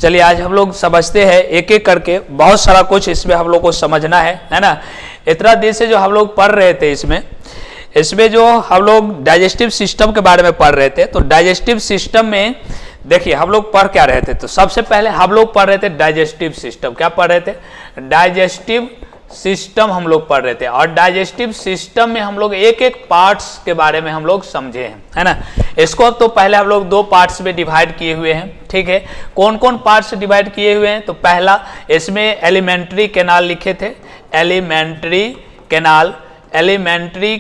चलिए आज हम लोग समझते हैं एक एक करके, बहुत सारा कुछ इसमें हम लोग को समझना है ना। इतना दिन से जो हम लोग पढ़ रहे थे इसमें जो हम लोग डाइजेस्टिव सिस्टम के बारे में पढ़ रहे थे, तो डाइजेस्टिव सिस्टम में देखिए हम लोग पढ़ क्या रहे थे। तो सबसे पहले हम लोग पढ़ रहे थे डाइजेस्टिव सिस्टम। क्या पढ़ रहे थे? डाइजेस्टिव सिस्टम हम लोग पढ़ रहे थे। और डाइजेस्टिव सिस्टम में हम लोग एक एक पार्ट्स के बारे में हम लोग समझे हैं, है ना। इसको अब तो पहले हम लोग दो पार्ट्स में डिवाइड किए हुए हैं, ठीक है। कौन कौन पार्ट्स डिवाइड किए हुए हैं? तो पहला इसमें एलिमेंट्री कैनाल लिखे थे, एलिमेंट्री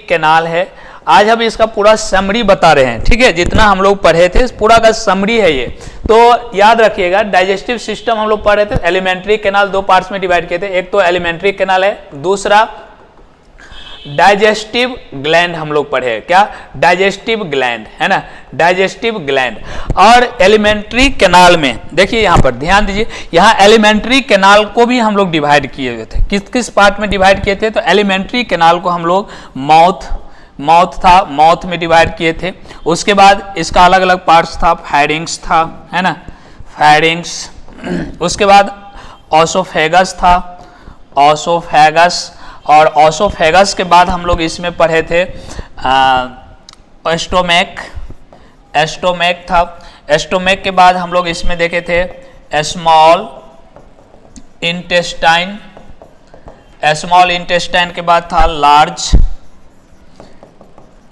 कैनाल है। आज हम इसका पूरा समरी बता रहे हैं, ठीक है। जितना हम लोग पढ़े थे पूरा का समरी है ये, तो याद रखिएगा। डाइजेस्टिव सिस्टम हम लोग पढ़ रहे थे, एलिमेंट्री कैनाल दो पार्ट्स में डिवाइड किए थे। एक तो एलिमेंट्री कैनाल है, दूसरा डाइजेस्टिव ग्लैंड हम लोग पढ़े। क्या? डाइजेस्टिव ग्लैंड, है ना, डाइजेस्टिव ग्लैंड। और एलिमेंट्री कैनाल में देखिए, यहाँ पर ध्यान दीजिए, यहाँ एलिमेंट्री कैनाल को भी हम लोग डिवाइड किए हुए थे। किस किस पार्ट में डिवाइड किए थे? तो एलिमेंट्री कैनाल को हम लोग माउथ में डिवाइड किए थे। उसके बाद इसका अलग अलग पार्ट्स था, फायरिंग्स था, है ना, फायरिंग्स। उसके बाद ऑसोफेगस था, ऑसोफेगस। और ऑसोफेगस के बाद हम लोग इसमें पढ़े थे एस्टोमेक था। एस्टोमेक के बाद हम लोग इसमें देखे थे स्मॉल इंटेस्टाइन। स्मॉल इंटेस्टाइन के बाद था लार्ज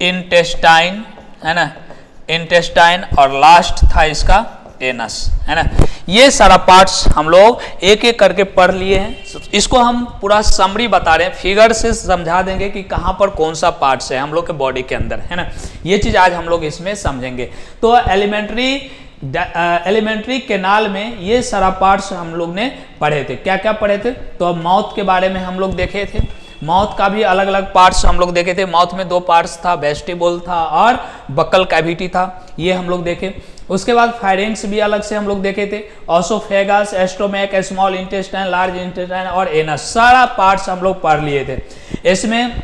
इंटेस्टाइन, है ना, इंटेस्टाइन। और लास्ट था इसका एनस, है ना। ये सारा पार्ट्स हम लोग एक एक करके पढ़ लिए हैं। इसको हम पूरा समरी बता रहे हैं, फिगर से समझा देंगे कि कहाँ पर कौन सा पार्ट्स है हम लोग के बॉडी के अंदर, है ना। ये चीज आज हम लोग इसमें समझेंगे। तो एलिमेंट्री कैनाल में ये सारा पार्ट्स हम लोग ने पढ़े थे। क्या क्या पढ़े थे? तो माउथ के बारे में हम लोग देखे थे। माउथ का भी अलग अलग पार्ट्स हम लोग देखे थे। माउथ में दो पार्ट्स था, वेस्टिबुल था और बकल कैविटी था, ये हम लोग देखे। उसके बाद फायरिंग्स भी अलग से हम लोग देखे थे, oesophagus, stomach, small intestine, large intestine और एनस, सारा पार्ट्स हम लोग पढ़ लिए थे। इसमें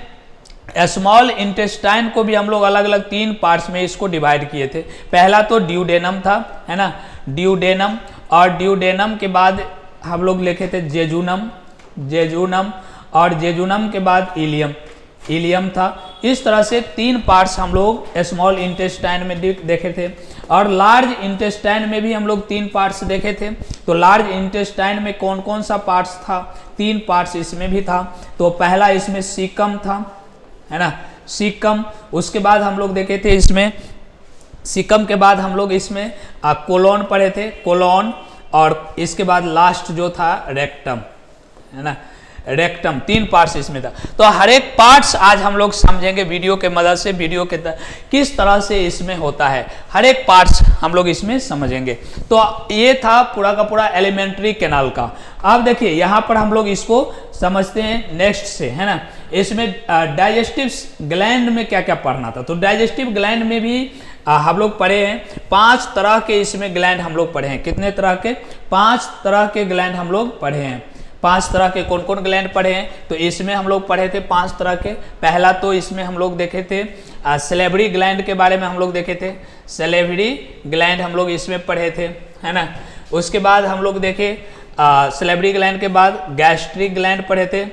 स्मॉल इंटेस्टाइन को भी हम लोग अलग अलग तीन पार्ट्स में इसको डिवाइड किए थे। पहला तो ड्यूडेनम था, है ना, ड्यूडेनम। और ड्यूडेनम के बाद हम लोग लिखे थे जेजूनम। और जेजूनम के बाद इलियम था। इस तरह से तीन पार्ट्स हम लोग स्मॉल इंटेस्टाइन में देखे थे। और लार्ज इंटेस्टाइन में भी हम लोग तीन पार्ट्स देखे थे। तो लार्ज इंटेस्टाइन में कौन कौन सा पार्ट्स था? तीन पार्ट्स इसमें भी था। तो पहला इसमें सीकम था, है ना, सीकम। उसके बाद हम लोग देखे थे इसमें सीकम के बाद हम लोग इसमें कोलोन पढ़े थे, कोलोन। और इसके बाद लास्ट जो था रेक्टम, है ना, रेक्टम। तीन पार्ट्स इसमें था। तो हर एक पार्ट्स आज हम लोग समझेंगे वीडियो के मदद से, वीडियो के किस तरह से इसमें होता है, हर एक पार्ट्स हम लोग इसमें समझेंगे। तो ये था पूरा का पूरा एलिमेंट्री कैनाल का। अब देखिए यहाँ पर हम लोग इसको समझते हैं नेक्स्ट से, है ना। इसमें डाइजेस्टिव ग्लैंड में क्या क्या पढ़ना था। तो डाइजेस्टिव ग्लैंड में भी हम लोग पढ़े हैं, 5 तरह के इसमें ग्लैंड हम लोग पढ़े हैं। कितने तरह के? 5 तरह के ग्लैंड हम लोग पढ़े हैं। 5 तरह के कौन कौन ग्लैंड पढ़े हैं? तो इसमें हम लोग पढ़े थे 5 तरह के। पहला तो इसमें हम लोग देखे थे सलेवरी ग्लैंड के बारे में हम लोग देखे थे, सलेवरी ग्लैंड हम लोग इसमें पढ़े थे, है ना। उसके बाद हम लोग देखे सलेवरी ग्लैंड के बाद गैस्ट्रिक ग्लैंड पढ़े थे,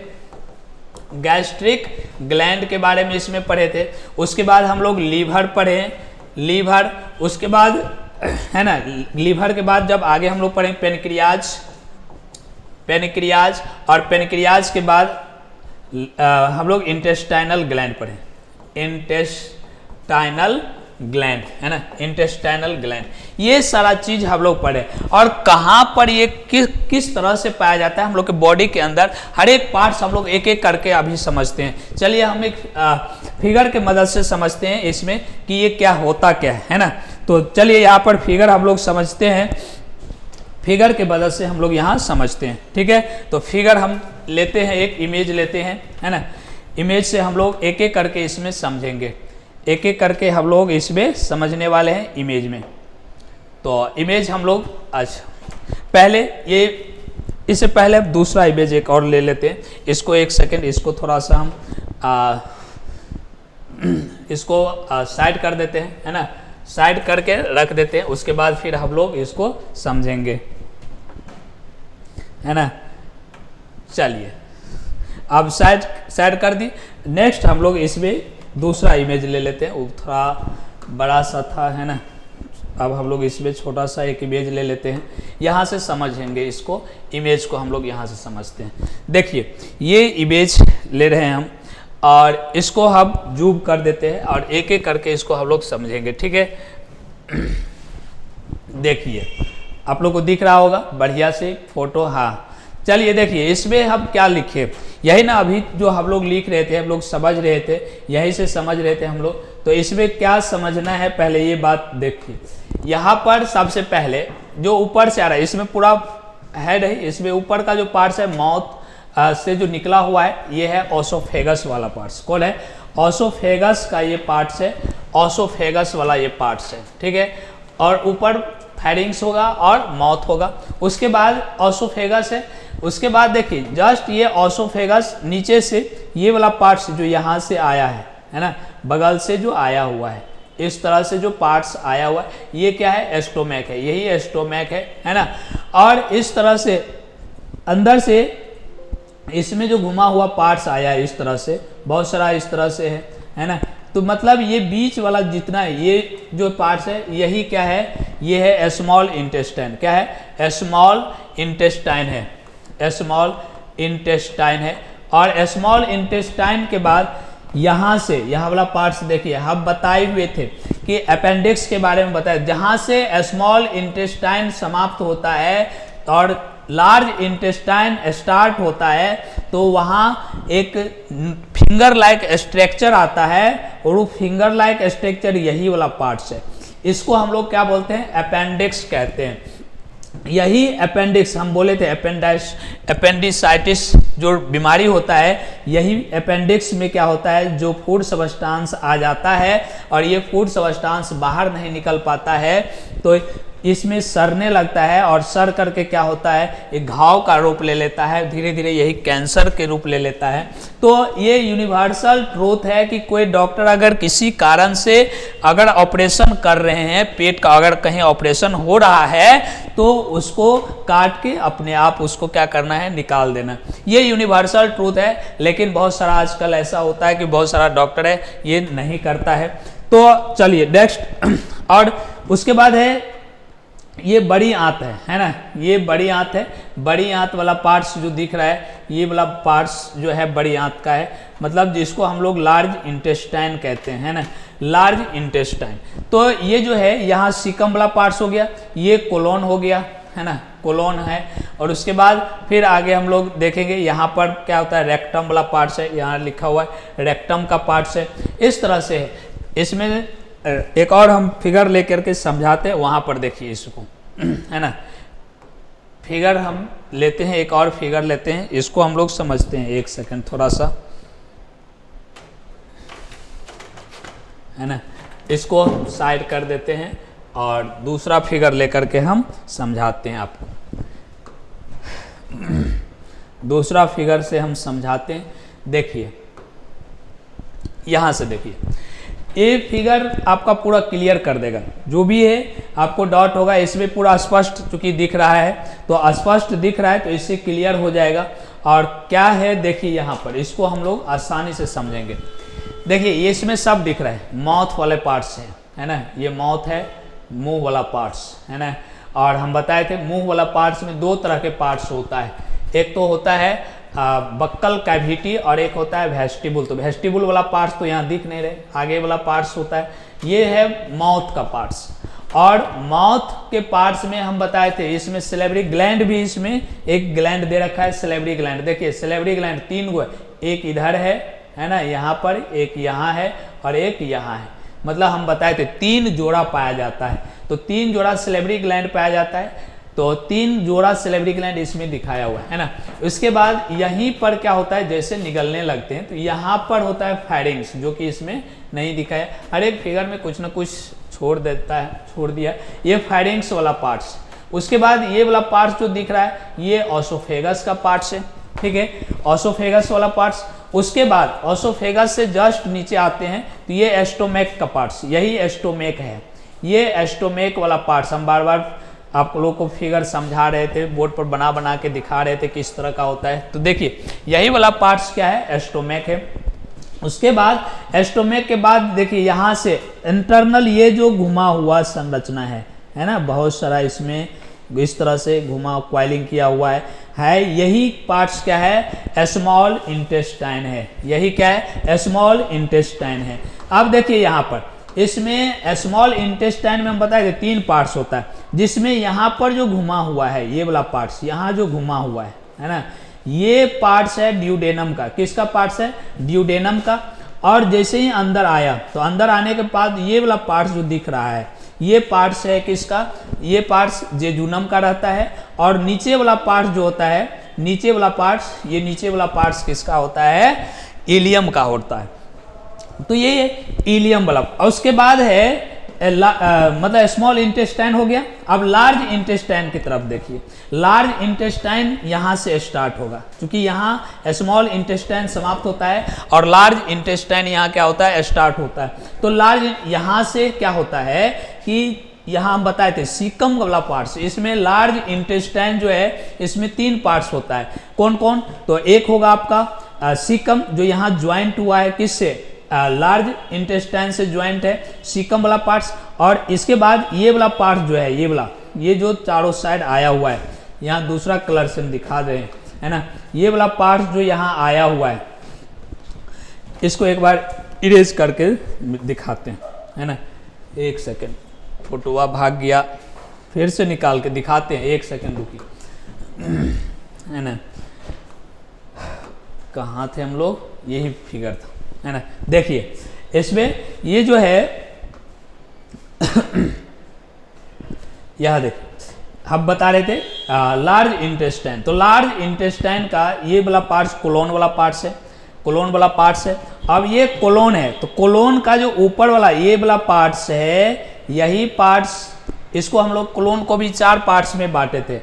गैस्ट्रिक ग्लैंड के बारे में इसमें पढ़े थे। उसके बाद हम लोग लीवर पढ़े, लीवर। उसके बाद, है ना, लीवर के बाद जब आगे हम लोग पढ़े पेनक्रियाज, और पेनक्रियाज के बाद हम लोग इंटेस्टाइनल ग्लैंड पढ़े, इंटेस्टाइनल ग्लैंड, है ना, इंटेस्टाइनल ग्लैंड। ये सारा चीज हम लोग पढ़े। और कहाँ पर ये किस तरह से पाया जाता है हम लोग के बॉडी के अंदर, हर एक पार्ट्स हम लोग एक एक करके अभी समझते हैं। चलिए हम एक फिगर के मदद से समझते हैं इसमें कि ये क्या होता क्या है ना। तो चलिए यहाँ पर फिगर हम लोग समझते हैं, फिगर के मदद से हम लोग यहाँ समझते हैं, ठीक है। तो फिगर हम लेते हैं, एक इमेज लेते हैं, है ना। इमेज से हम लोग एक एक करके इसमें समझेंगे, एक एक करके हम लोग इसमें समझने वाले हैं इमेज में। तो इमेज हम लोग आज पहले ये, इससे पहले दूसरा इमेज एक और ले लेते हैं। इसको एक सेकेंड, इसको थोड़ा सा हम इसको साइड कर देते हैं, है ना, साइड करके रख देते हैं। उसके बाद फिर हम लोग इसको समझेंगे। है ना। चलिए अब साइड कर दी। नेक्स्ट हम लोग इसमें दूसरा इमेज ले लेते हैं, वो थोड़ा बड़ा सा था, है ना। अब हम लोग इसमें छोटा सा एक इमेज ले लेते हैं, यहाँ से समझेंगे इसको, इमेज को हम लोग यहाँ से समझते हैं। देखिए ये इमेज ले रहे हैं हम और इसको हम जूम कर देते हैं और एक एक करके इसको हम लोग समझेंगे, ठीक है। देखिए आप लोग को दिख रहा होगा बढ़िया से फोटो, हाँ। चलिए देखिए इसमें हम क्या लिखे, यही ना अभी जो हम लोग लिख रहे थे, हम लोग समझ रहे थे, यही से समझ रहे थे हम लोग। तो इसमें क्या समझना है पहले ये बात देखिए। यहाँ पर सबसे पहले जो ऊपर से आ रहा है, इसमें पूरा हेड है, इसमें ऊपर का जो पार्ट्स है माउथ से जो निकला हुआ है, ये है ओसोफेगस वाला पार्ट्स। कौन है? ओसोफेगस का ये पार्ट्स है, ओसोफेगस वाला ये पार्ट्स है, ठीक है। और ऊपर फेरिंग्स होगा और माउथ होगा। उसके बाद ओसोफेगस है। उसके बाद देखिए जस्ट ये ओसोफेगस नीचे से ये वाला पार्ट्स जो यहाँ से आया है ना, बगल से जो आया हुआ है, इस तरह से जो पार्ट्स आया हुआ है, ये क्या है? एस्टोमैक है, यही एस्टोमैक है ना। और इस तरह से अंदर से इसमें जो घुमा हुआ पार्ट्स आया है इस तरह से, बहुत सारा इस तरह से है ना। तो मतलब ये बीच वाला जितना है, ये जो पार्ट्स है, यही क्या है? ये है स्मॉल इंटेस्टाइन। क्या है? स्मॉल इंटेस्टाइन है, स्मॉल इंटेस्टाइन है। और स्मॉल इंटेस्टाइन के बाद यहाँ से यहाँ वाला पार्ट्स देखिए, हम बताए हुए थे कि अपेंडिक्स के बारे में बताया, जहाँ से स्मॉल इंटेस्टाइन समाप्त होता है और लार्ज इंटेस्टाइन स्टार्ट होता है, तो वहाँ एक फिंगर लाइक स्ट्रक्चर आता है और वो फिंगर लाइक स्ट्रक्चर यही वाला पार्ट्स है। इसको हम लोग क्या बोलते हैं? अपेंडिक्स कहते हैं। यही अपेंडिक्स हम बोले थे, अपेंडिसाइटिस जो बीमारी होता है, यही अपेंडिक्स में क्या होता है? जो फूड सब्सटेंस आ जाता है और ये फूड सब्सटेंस बाहर नहीं निकल पाता है, तो इसमें सड़ने लगता है और सड़ करके क्या होता है? एक घाव का रूप ले लेता है, धीरे धीरे यही कैंसर के रूप ले लेता है। तो ये यूनिवर्सल ट्रूथ है कि कोई डॉक्टर अगर किसी कारण से अगर ऑपरेशन कर रहे हैं, पेट का अगर कहीं ऑपरेशन हो रहा है, तो उसको काट के अपने आप उसको क्या करना है? निकाल देना। ये यूनिवर्सल ट्रूथ है। लेकिन बहुत सारा आजकल ऐसा होता है कि बहुत सारा डॉक्टर है ये नहीं करता है। तो चलिए नेक्स्ट। और उसके बाद है ये बड़ी आंत है ना, ये बड़ी आंत है। बड़ी आंत वाला पार्ट्स जो दिख रहा है, ये वाला पार्ट्स जो है बड़ी आंत का है, मतलब जिसको हम लोग लार्ज इंटेस्टाइन कहते हैं, है ना, लार्ज इंटेस्टाइन। तो ये जो है यहाँ सीकम वाला पार्ट्स हो गया, ये कोलोन हो गया, है ना, कोलोन है। और उसके बाद फिर आगे हम लोग देखेंगे यहाँ पर क्या होता है? रेक्टम वाला पार्ट्स है, यहाँ लिखा हुआ है रेक्टम का पार्ट्स है। इस तरह से है। इसमें एक और हम फिगर लेकर के समझाते हैं, वहाँ पर देखिए इसको, है ना। फिगर हम लेते हैं, एक और फिगर लेते हैं, इसको हम लोग समझते हैं। एक सेकंड थोड़ा सा, है ना, इसको साइड कर देते हैं और दूसरा फिगर लेकर के हम समझाते हैं आपको। दूसरा फिगर से हम समझाते हैं। देखिए यहाँ से देखिए, ये फिगर आपका पूरा क्लियर कर देगा। जो भी है आपको डाउट होगा, इसमें पूरा स्पष्ट चूंकि दिख रहा है, तो स्पष्ट दिख रहा है तो इससे क्लियर हो जाएगा। और क्या है देखिए यहाँ पर, इसको हम लोग आसानी से समझेंगे। देखिए ये इसमें सब दिख रहा है, माउथ वाले पार्ट्स हैं, है ना, ये माउथ है, मुंह वाला पार्ट्स है ना। और हम बताए थे मुंह वाला पार्ट्स में दो तरह के पार्ट्स होता है, एक तो होता है बक्कल कैविटी और एक होता है वेस्टिबुल। तो वेस्टिबुल वाला पार्ट्स तो यहाँ दिख नहीं रहे, आगे वाला पार्ट्स होता है, ये है माउथ का पार्ट्स। और माउथ के पार्ट्स में हम बताए थे, इसमें सैलिवरी ग्लैंड भी, इसमें एक ग्लैंड दे रखा है सैलिवरी ग्लैंड। देखिए सैलिवरी ग्लैंड 3 गो है, एक इधर है ना, यहाँ पर एक यहाँ है और एक यहाँ है। मतलब हम बताए थे 3 जोड़ा पाया जाता है, तो 3 जोड़ा सैलिवरी ग्लैंड पाया जाता है, तो 3 जोड़ा सैलिवरी ग्लैंड इसमें दिखाया हुआ है ना। उसके बाद यहीं पर क्या होता है, जैसे निगलने लगते हैं तो यहाँ पर होता है फायरिंग्स, जो कि इसमें नहीं दिखाया। हर एक फिगर में कुछ ना कुछ छोड़ दिया। ये फायरिंग्स वाला पार्ट्स। उसके बाद ये वाला पार्ट्स जो दिख रहा है, ये ओसोफेगस का पार्ट्स है, ठीक है, ओसोफेगस वाला पार्ट्स। उसके बाद ओसोफेगस से जस्ट नीचे आते हैं तो ये एस्टोमैक का पार्ट्स, यही एस्टोमैक है, ये एस्टोमैक वाला पार्ट्स। हम बार बार आप लोगों को फिगर समझा रहे थे, बोर्ड पर बना बना के दिखा रहे थे किस तरह का होता है। तो देखिए यही वाला पार्ट्स क्या है, एस्टोमैक है। उसके बाद एस्टोमैक के बाद देखिए यहाँ से इंटरनल ये जो घुमा हुआ संरचना है ना, बहुत सारा इसमें इस तरह से घुमा क्वाइलिंग किया हुआ है यही पार्ट्स क्या है, स्मॉल इंटेस्टाइन है। यही क्या है, स्मॉल इंटेस्टाइन है। अब देखिए यहाँ पर इसमें स्मॉल इंटेस्टाइन में हम बताए थे 3 पार्ट्स होता है, जिसमें यहाँ पर जो घुमा हुआ है ये वाला पार्ट्स, यहाँ जो घुमा हुआ है ना, ये पार्ट्स है ड्यूडेनम का। किसका पार्ट्स है, ड्यूडेनम का। और जैसे ही अंदर आया तो अंदर आने के बाद ये वाला पार्ट्स जो दिख रहा है ये पार्ट्स है किसका, ये पार्ट्स जेजुनम का रहता है। और नीचे वाला पार्ट्स जो होता है, नीचे वाला पार्ट्स, ये नीचे वाला पार्ट्स किसका होता है, इलियम का होता है। तो ये इलियम वाला। और उसके बाद है मतलब स्मॉल इंटेस्टाइन हो गया। अब लार्ज इंटेस्टाइन की तरफ देखिए, लार्ज इंटेस्टाइन यहाँ से स्टार्ट होगा, क्योंकि यहाँ स्मॉल इंटेस्टाइन समाप्त होता है और लार्ज इंटेस्टाइन यहाँ क्या होता है, स्टार्ट होता है। तो लार्ज यहाँ से क्या होता है कि यहाँ हम बताए थे सीकम वाला पार्ट्स, इसमें लार्ज इंटेस्टाइन जो है इसमें 3 पार्ट्स होता है। कौन कौन, तो एक होगा आपका सीकम जो यहाँ ज्वाइंट हुआ है किससे, लार्ज इंटेस्टाइन से ज्वाइंट है सीकम वाला पार्ट्स। और इसके बाद ये वाला पार्ट जो है, ये वाला, ये जो चारों साइड आया हुआ है, यहाँ दूसरा कलर से हम दिखा रहे हैं है ना, ये वाला पार्ट जो यहाँ आया हुआ है इसको एक बार इरेज करके दिखाते हैं है ना। 1 सेकेंड, फोटोआ भाग गया, फिर से निकाल के दिखाते हैं। 1 सेकेंड रुकिए है ना, कहाँ थे हम लोग, यही फिगर था है ना। देखिए इसमें ये जो है यह देखिए हम बता रहे थे लार्ज इंटेस्टाइन। तो लार्ज इंटेस्टाइन का ये वाला पार्ट्स कोलोन वाला पार्ट्स है, कोलोन वाला पार्ट्स है। अब ये कोलोन है तो कोलोन का जो ऊपर वाला ये वाला पार्ट्स है, यही पार्ट्स, इसको हम लोग कोलोन को भी 4 पार्ट्स में बांटे थे।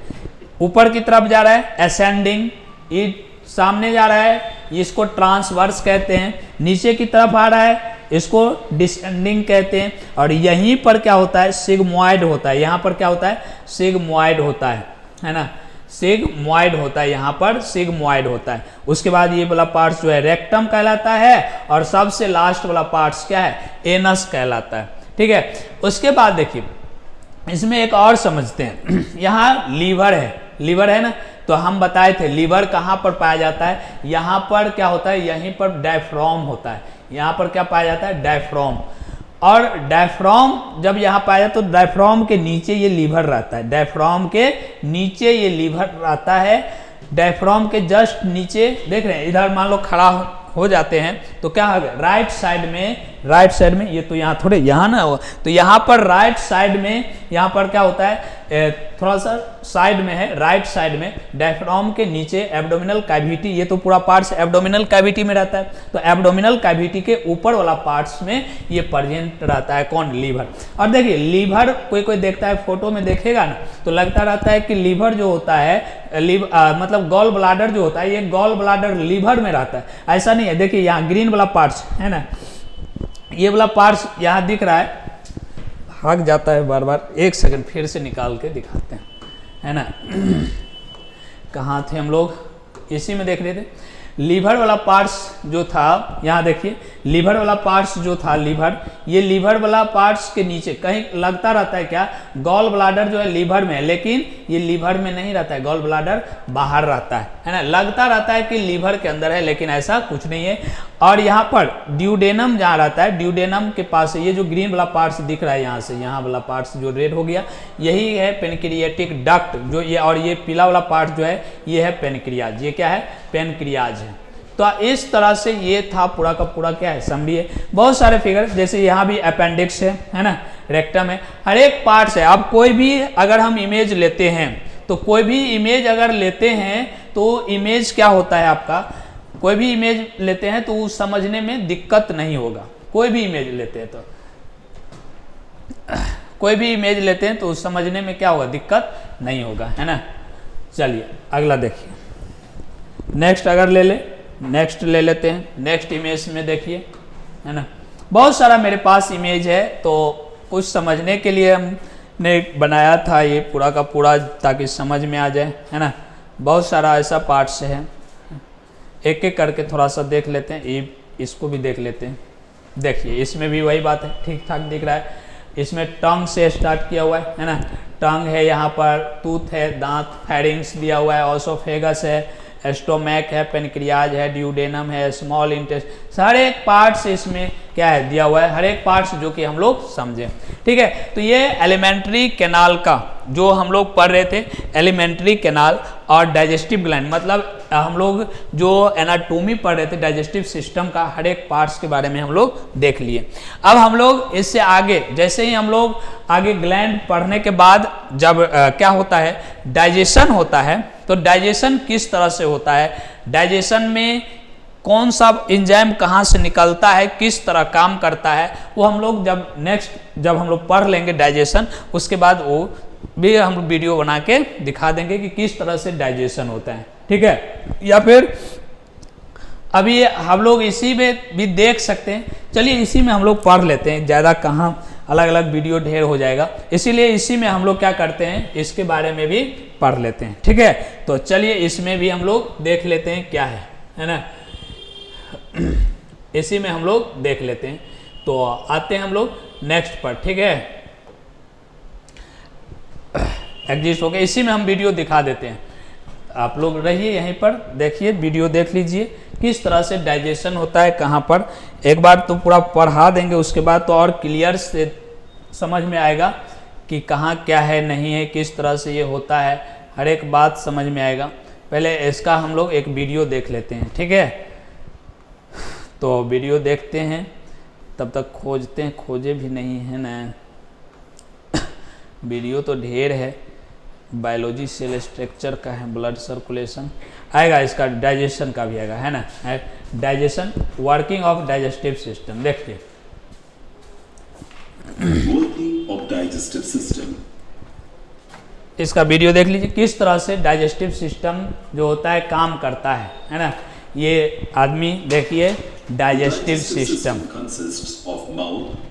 ऊपर की तरफ जा रहा है असेंडिंग, ये सामने जा रहा है इसको ट्रांसवर्स कहते हैं, नीचे की तरफ आ रहा है इसको डिसेंडिंग कहते हैं। और यहीं पर क्या होता है, सिग्मोइड होता है। यहाँ पर क्या होता है, सिग्मोइड होता है ना, सिग्मोइड होता है, यहाँ पर सिग्मोइड होता है। उसके बाद ये वाला पार्ट्स जो है रेक्टम कहलाता है, और सबसे लास्ट वाला पार्ट्स क्या है, एनस कहलाता है। ठीक है, उसके बाद देखिए इसमें एक और समझते हैं यहाँ लीवर है, लीवर है ना, तो हम बताए थे लीवर कहाँ पर पाया जाता है, यहाँ पर क्या होता है, यहीं पर डायफ्राम होता है। यहाँ पर क्या पाया जाता है, डायफ्राम। और डायफ्राम जब यहाँ पाया जाता है तो डायफ्राम के नीचे ये लीवर रहता है, डायफ्राम के नीचे ये लीवर रहता है। डायफ्राम के जस्ट नीचे देख रहे हैं, इधर मान लो खड़ा हो जाते हैं तो क्या होगा, राइट साइड में ये तो यहाँ थोड़े यहाँ ना हो, तो यहाँ पर राइट साइड में यहाँ पर क्या होता है, थोड़ा सा साइड में है, राइट साइड में डायफ्राम के नीचे एब्डोमिनल कैविटी, ये तो पूरा पार्ट्स एब्डोमिनल कैविटी में रहता है। तो एब्डोमिनल कैविटी के ऊपर वाला पार्ट्स में ये प्रेजेंट रहता है कौन, लीवर। और देखिए लीवर कोई देखता है, फोटो में देखेगा ना तो लगता रहता है कि लीवर जो होता है, मतलब गॉल ब्लाडर जो होता है, ये गॉल ब्लाडर लीवर में रहता है। ऐसा नहीं है। देखिए यहाँ ग्रीन वाला पार्ट्स है ना, ये वाला पार्ट्स यहाँ दिख रहा है, भाग जाता है बार बार। 1 सेकंड फिर से निकाल के दिखाते हैं है ना। कहाँ थे हम लोग, इसी में देख रहे थे। लीवर वाला पार्ट्स जो था, यहाँ देखिए लीवर वाला पार्ट्स जो था, लीवर, ये लीवर वाला पार्ट्स के नीचे कहीं लगता रहता है क्या, गॉल ब्लाडर जो है लीवर में है, लेकिन ये लीवर में नहीं रहता है, गॉल ब्लाडर बाहर रहता है ना। लगता रहता है कि लीवर के अंदर है, लेकिन ऐसा कुछ नहीं है। और यहाँ पर ड्यूडेनम जहाँ रहता है, ड्यूडेनम के पास ये जो ग्रीन वाला पार्ट्स दिख रहा है, यहाँ से यहाँ वाला पार्ट्स जो रेड हो गया, यही है पेनक्रियाटिक डक्ट जो ये, और ये पीला वाला पार्ट जो है ये है पेनक्रियाज। ये क्या है, पेनक्रियाज है। तो इस तरह से ये था पूरा का पूरा क्या है, समरी है। बहुत सारे फिगर, जैसे यहाँ भी अपेंडिक्स है ना, रेक्टम है, हर एक पार्ट्स है। अब कोई भी अगर हम इमेज लेते हैं, तो कोई भी इमेज अगर लेते हैं तो इमेज क्या होता है आपका, कोई भी इमेज लेते हैं तो समझने में दिक्कत नहीं होगा। कोई भी इमेज लेते हैं तो कोई भी इमेज लेते हैं तो समझने में क्या होगा, दिक्कत नहीं होगा है ना। चलिए अगला देखिए, नेक्स्ट अगर नेक्स्ट ले लेते हैं। नेक्स्ट इमेज में देखिए है ना, बहुत सारा मेरे पास इमेज है, तो कुछ समझने के लिए हम ने बनाया था ये पूरा का पूरा ताकि समझ में आ जाए, है ना। बहुत सारा ऐसा पार्ट्स है, एक एक करके थोड़ा सा देख लेते हैं। ये इसको भी देख लेते हैं। देखिए इसमें भी वही बात है, ठीक ठाक दिख रहा है। इसमें टंग से स्टार्ट किया हुआ है ना। टंग है, यहाँ पर टूथ है, दांत, फेरिंग्स दिया हुआ है, ऑसोफेगस है, स्टोमैक है, पेनक्रियाज है, ड्यूडेनम है, स्मॉल इंटेस्ट, सारे एक पार्ट्स इसमें क्या है दिया हुआ है, हर एक पार्ट्स जो कि हम लोग समझें, ठीक है। तो ये एलिमेंट्री कैनाल का जो हम लोग पढ़ रहे थे, एलिमेंट्री कैनाल और डाइजेस्टिव ग्लैंड, मतलब हम लोग जो एनाटोमी पढ़ रहे थे डाइजेस्टिव सिस्टम का, हर एक पार्ट्स के बारे में हम लोग देख लिए। अब हम लोग इससे आगे, जैसे ही हम लोग आगे ग्लैंड पढ़ने के बाद जब क्या होता है, डाइजेशन होता है, तो डाइजेशन किस तरह से होता है, डाइजेशन में कौन सा एंजाइम कहाँ से निकलता है, किस तरह काम करता है, वो हम लोग जब हम लोग पढ़ लेंगे डाइजेशन, उसके बाद वो भी हम लोग वीडियो बना के दिखा देंगे कि किस तरह से डाइजेशन होता है, ठीक है। या फिर अभी हम लोग इसी में भी देख सकते हैं, चलिए इसी में हम लोग पढ़ लेते हैं, ज़्यादा कहाँ अलग अलग वीडियो ढेर हो जाएगा, इसीलिए इसी में हम लोग क्या करते हैं, इसके बारे में भी पढ़ लेते हैं, ठीक है। तो चलिए इसमें भी हम लोग देख लेते हैं क्या है ना, इसी में हम लोग देख लेते हैं। तो आते हैं हम लोग नेक्स्ट पर, ठीक है। एग्जिस्ट हो गया, इसी में हम वीडियो दिखा देते हैं, आप लोग रहिए यहीं पर, देखिए वीडियो देख लीजिए किस तरह से डाइजेशन होता है, कहाँ पर। एक बार तो पूरा पढ़ा देंगे, उसके बाद तो और क्लियर से समझ में आएगा कि कहाँ क्या है, नहीं है, किस तरह से ये होता है, हर एक बात समझ में आएगा। पहले इसका हम लोग एक वीडियो देख लेते हैं, ठीक है। तो वीडियो देखते हैं, तब तक खोजते हैं, खोजे भी नहीं है ना, वीडियो तो ढेर है, बायोलॉजी सेल स्ट्रक्चर का है, ब्लड सर्कुलेशन आएगा, इसका डाइजेशन का भी आएगा, है ना, digestion, working of digestive system. देखिए वर्किंग ऑफ डाइजेस्टिव सिस्टम, इसका वीडियो देख लीजिए किस तरह से डाइजेस्टिव सिस्टम जो होता है काम करता है ना। ये आदमी देखिए डाइजेस्टिव सिस्टम,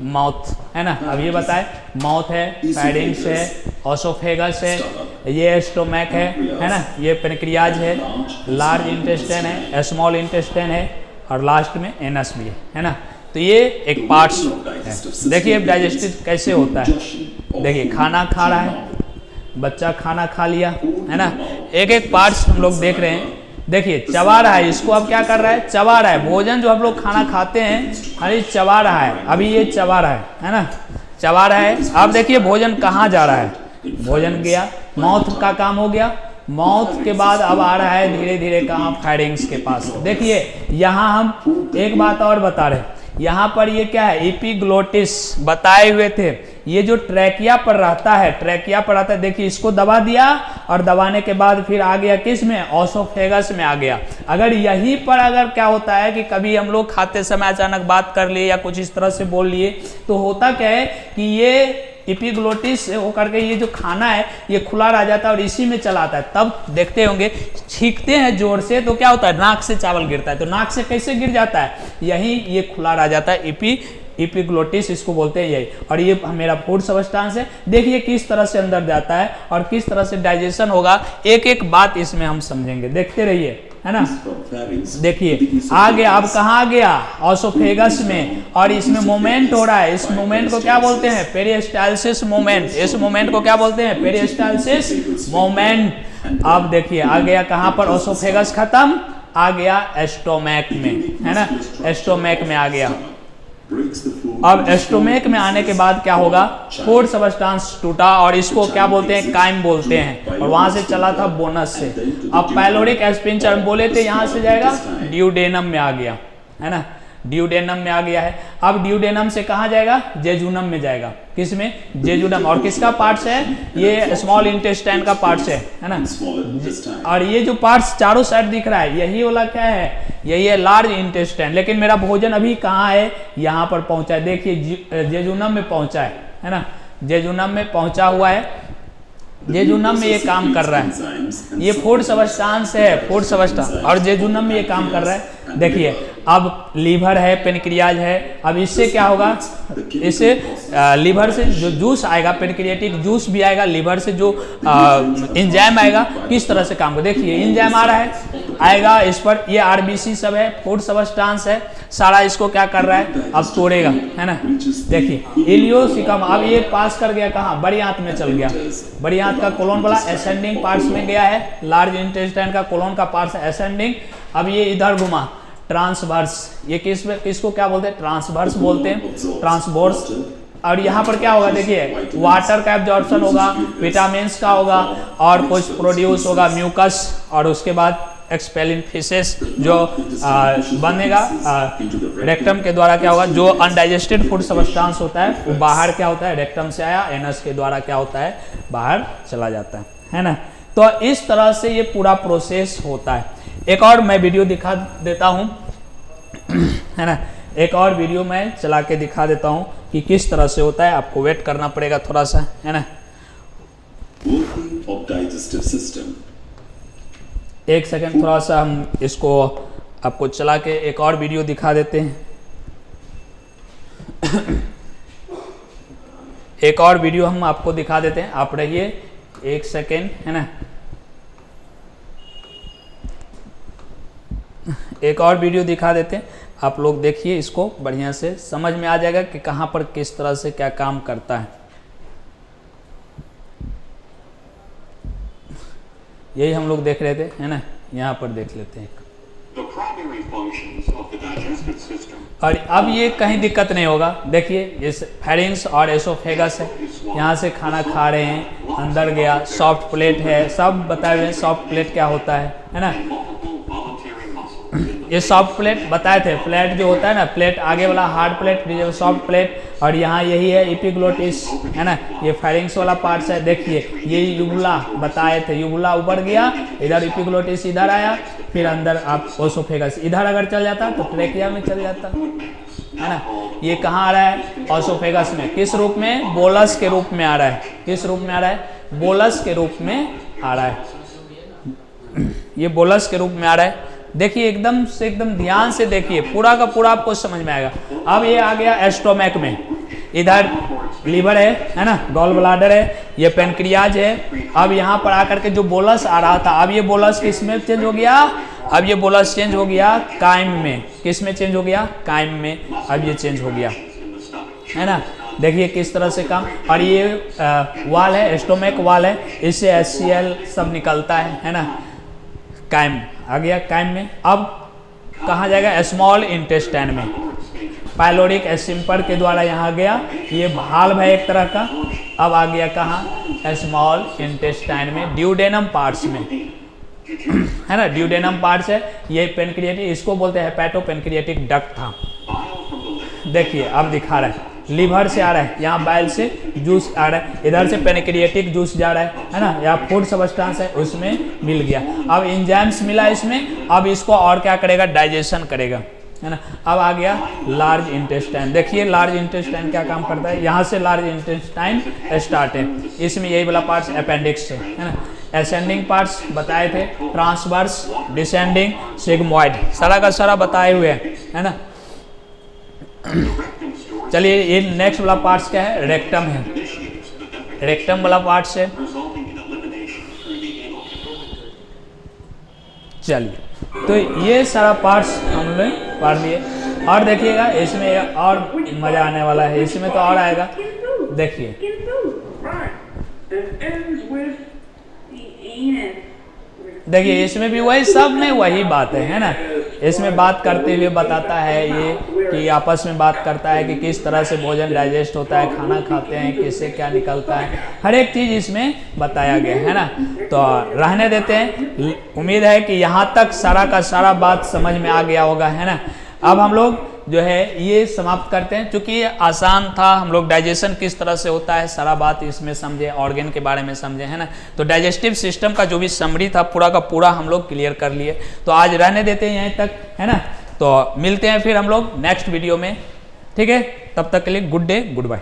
माउथ है ना, अब ये बताए माउथ है, फेरिंग्स है, ऑसोफेगस है, ये स्टोमैक है ना, ये पेनक्रियाज है, लार्ज इंटेस्टाइन है, स्मॉल इंटेस्टाइन है, और लास्ट में एनस भी है ना। तो ये एक पार्ट्स है। देखिए डाइजेस्टिव कैसे होता है, देखिए खाना खा रहा है बच्चा, खाना खा लिया है ना, एक एक पार्ट्स हम लोग देख रहे हैं। देखिए चबा रहा है, इसको अब क्या कर रहा है, चबा रहा है। भोजन जो हम लोग खाना खाते हैं, अरे चबा रहा है, अभी ये चबा रहा है ना, चबा रहा है। अब देखिए भोजन कहाँ जा रहा है, भोजन गया, माउथ का काम हो गया, माउथ के बाद अब आ रहा है धीरे धीरे कहाँ, फेरिंग्स के पास। देखिए यहाँ हम एक बात और बता रहे, यहाँ पर ये क्या है, एपिग्लोटिस बताए हुए थे, ये जो ट्रैकिया पर रहता है, ट्रैकिया पर रहता है, देखिए इसको दबा दिया और दबाने के बाद फिर आ गया किस में, ऑसोफेगस में आ गया। अगर यहीं पर अगर क्या होता है कि कभी हम लोग खाते समय अचानक बात कर लिए या कुछ इस तरह से बोल लिए, तो होता क्या है कि ये एपिग्लोटिस होकर के ये जो खाना है ये खुला रह जाता है और इसी में चलाता है। तब देखते होंगे छींकते हैं जोर से तो क्या होता है, नाक से चावल गिरता है। तो नाक से कैसे गिर जाता है, यही ये खुला रह जाता है, एपिग्लोटिस इसको बोलते हैं यही। और ये मेरा फूड सबस्टांस है। देखिए किस तरह से अंदर जाता है और किस तरह से डाइजेशन होगा, एक एक बात इसमें हम समझेंगे, देखते रहिए, है ना। देखिए आ गया, अब कहाँ गया, ऑसोफेगस में, और इसमें मूवमेंट हो रहा है। इस मूवमेंट को क्या बोलते हैं, पेरिस्टाल्सिस मूवमेंट। इस मूवमेंट को क्या बोलते हैं, पेरिस्टाल्सिस मूवमेंट। अब देखिए आ गया कहाँ पर, ऑसोफेगस खत्म, आ गया स्टोमैक में, है ना, स्टोमैक में आ गया। अब स्टोमैक में आने के बाद क्या होगा, फूड सबस्टांस टूटा और इसको क्या बोलते हैं, काइम बोलते हैं, और वहां से चला था बोनस से। अब पाइलोरिक एस्फिंक्टर बोले थे यहां से जाएगा, ड्यूडेनम में आ गया, है ना, ड्यूडेनम में आ गया है। अब ड्यूडेनम से कहाँ जाएगा, जेजुनम में जाएगा, किसमें, जेजुनम। और किसका पार्ट्स है, ये स्मॉल इंटेस्टाइन का पार्ट्स है ना। और ये जो पार्ट्स चारों साइड दिख रहा है, यही वाला क्या है, यही है लार्ज इंटेस्टाइन। लेकिन मेरा भोजन अभी कहाँ है, यहाँ पर पहुंचा है, देखिए जेजुनम में पहुंचा है ना, जेजुनम में पहुंचा हुआ है, जेजुनम में ये काम कर रहा है। ये फूड सबस्टांस है, फूड सबस्टांस, और जेजुनम में ये काम कर रहा है। देखिए अब लीवर है, पेनक्रियाज है। अब इससे क्या होगा, इससे लीवर से जो जूस आएगा, पेनक्रियाटिक जूस भी आएगा, लीवर से जो एंजाइम आएगा किस तरह से काम को देखिए, एंजाइम आ रहा है, आएगा इस पर, ये आरबीसी सब है, फूड सब्सटेंस है, सारा इसको क्या कर रहा है, अब तोड़ेगा, है ना। देखिए इलियोसिकम, अब ये पास कर गया कहाँ, बड़ी आंत में चल गया, बड़ी आंत का कोलोन वाला असेंडिंग पार्ट्स में गया है, लार्ज इंटेस्टाइन का कोलोन का पार्ट्स असेंडिंग। अब ये इधर घुमा ट्रांसवर्स, ये किसको क्या बोलते हैं, ट्रांसवर्स बोलते हैं, ट्रांसवर्स। और यहाँ पर क्या होगा देखिए, वाटर का एब्जॉर्प्शन होगा, विटामिन का होगा, और कुछ प्रोड्यूस होगा म्यूकस, और उसके बाद एक्सपेलिंग फीसेस जो बनेगा रेक्टम के द्वारा, क्या होगा, जो अनडाइजेस्टेड फूड सब्सटेंस होता है वो बाहर क्या होता है, रेक्टम से आया, एनस के द्वारा क्या होता है, बाहर चला जाता है ना। तो इस तरह से ये पूरा प्रोसेस होता है। एक और मैं वीडियो दिखा देता हूँ, है ना, एक और वीडियो मैं चला के दिखा देता हूँ कि किस तरह से होता है। आपको वेट करना पड़ेगा थोड़ा सा, है ना। Working of digestive system. एक सेकंड, थोड़ा सा हम इसको आपको चला के एक और वीडियो दिखा देते हैं। एक और वीडियो हम आपको दिखा देते हैं, आप रहिए एक सेकंड, है ना। एक और वीडियो दिखा देते हैं, आप लोग देखिए, इसको बढ़िया से समझ में आ जाएगा कि कहाँ पर किस तरह से क्या काम करता है। यही हम लोग देख रहे थे, है ना, यहाँ पर देख लेते हैं। और अब ये कहीं दिक्कत नहीं होगा, देखिए ये फेरिंक्स और एसोफेगस है, यहाँ से खाना खा रहे हैं, अंदर गया, सॉफ्ट प्लेट है, सब बताए हुए हैं सॉफ्ट प्लेट क्या होता है ना। ये सॉफ्ट प्लेट बताए थे, प्लेट जो होता है ना, प्लेट आगे वाला हार्ड प्लेट, सॉफ्ट प्लेट, और यहाँ यही है एपिग्लोटिस, है ना, ये फेरिंक्स वाला पार्ट्स है। देखिए ये युगुला बताए थे, युगुला ऊपर गया, इधर एपिग्लोटिस इधर आया, फिर अंदर आप ओसोफेगस, इधर अगर चल जाता तो ट्रेकिया में चल जाता, है ना। ये कहाँ आ रहा है, ओसोफेगस में, किस रूप में, बोलस के रूप में आ रहा है, किस रूप में आ रहा है, बोलस के रूप में आ रहा है, ये बोलस के रूप में आ रहा है। देखिए एकदम से, एकदम ध्यान से देखिए, पूरा का पूरा आपको समझ में आएगा। अब ये आ गया एस्टोमैक में, इधर लीवर है ना, गॉल ब्लाडर है, ये पेनक्रियाज है। अब यहाँ पर आकर के जो बोलस आ रहा था, अब ये बोलस किस में चेंज हो गया, अब ये बोलस चेंज हो गया काइम में, किस में चेंज हो गया, काइम में, अब ये चेंज हो गया, है ना। देखिए किस तरह से काम, और ये वाल है, एस्टोमैक वाल है, इससे HCl सब निकलता है ना। काइम आ गया, काइम में। अब कहाँ जाएगा, स्मॉल इंटेस्टाइन में, पाइलोरिक एसिम्पर के द्वारा यहाँ गया, ये भाल्व है एक तरह का। अब आ गया कहाँ, स्मॉल इंटेस्टाइन में, ड्यूडेनम पार्ट्स में, है ना, ड्यूडेनम पार्ट्स है। ये पेनक्रियाटिक, इसको बोलते हैं हेपेटो पेनक्रियाटिक डक्ट था। देखिए अब दिखा रहा है, लीवर से आ रहा है, यहाँ बाइल से जूस आ रहा है, इधर से पेनक्रियाटिक जूस जा रहा है ना, यहाँ फूड सब्सटेंस है उसमें मिल गया। अब एंजाइम्स मिला इसमें, अब इसको और क्या करेगा, डाइजेशन करेगा, है ना। अब आ गया लार्ज इंटेस्टाइन। देखिए लार्ज इंटेस्टाइन क्या काम करता है, यहाँ से लार्ज इंटेस्टाइन स्टार्ट है, इसमें यही वाला पार्ट्स अपेंडिक्स है ना। असेंडिंग पार्ट्स बताए थे, ट्रांसवर्स, डिसेंडिंग, सिग्मोइड, सारा का सारा बताए हुए हैं, है ना। चलिए ये नेक्स्ट वाला पार्ट्स क्या है, रेक्टम है, रेक्टम वाला पार्ट्स है। चलिए तो ये सारा पार्ट्स हमने पढ़ लिए, और देखिएगा इसमें और मजा आने वाला है, इसमें तो और आएगा। देखिए देखिए इसमें भी वही, सब में वही बात है ना। इसमें बात करते हुए बताता है ये कि आपस में बात करता है कि किस तरह से भोजन डाइजेस्ट होता है, खाना खाते हैं किससे क्या निकलता है, हर एक चीज़ इसमें बताया गया है ना। तो रहने देते हैं, उम्मीद है कि यहाँ तक सारा का सारा बात समझ में आ गया होगा, है ना। अब हम लोग जो है ये समाप्त करते हैं, क्योंकि ये आसान था, हम लोग डाइजेशन किस तरह से होता है सारा बात इसमें समझे, ऑर्गन के बारे में समझे, है ना। तो डाइजेस्टिव सिस्टम का जो भी समरी था पूरा का पूरा हम लोग क्लियर कर लिए। तो आज रहने देते हैं यहीं तक, है ना। तो मिलते हैं फिर हम लोग नेक्स्ट वीडियो में, ठीक है। तब तक के लिए गुड डे, गुड बाय।